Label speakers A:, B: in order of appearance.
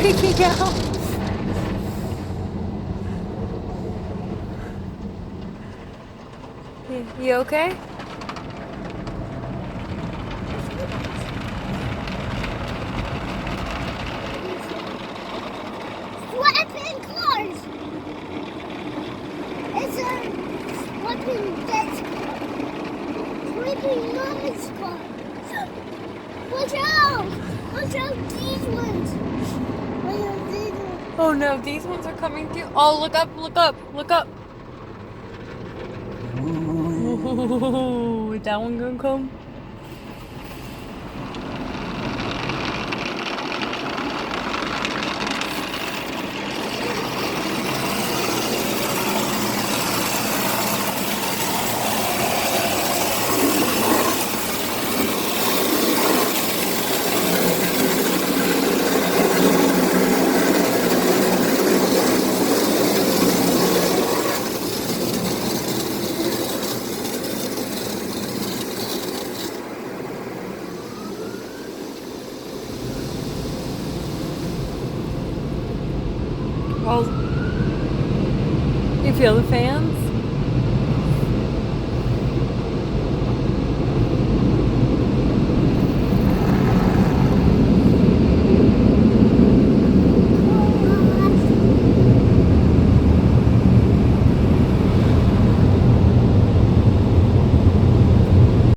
A: take me down. You okay?
B: Flipping cars. It's a flipping dead car. Flipping mommy's car. Watch out! Watch out, these ones. Watch out, these ones.
A: Oh no, these ones are coming through. Oh, look up, look up, look up. Ooh, is that one gonna come? Well, you feel the fans?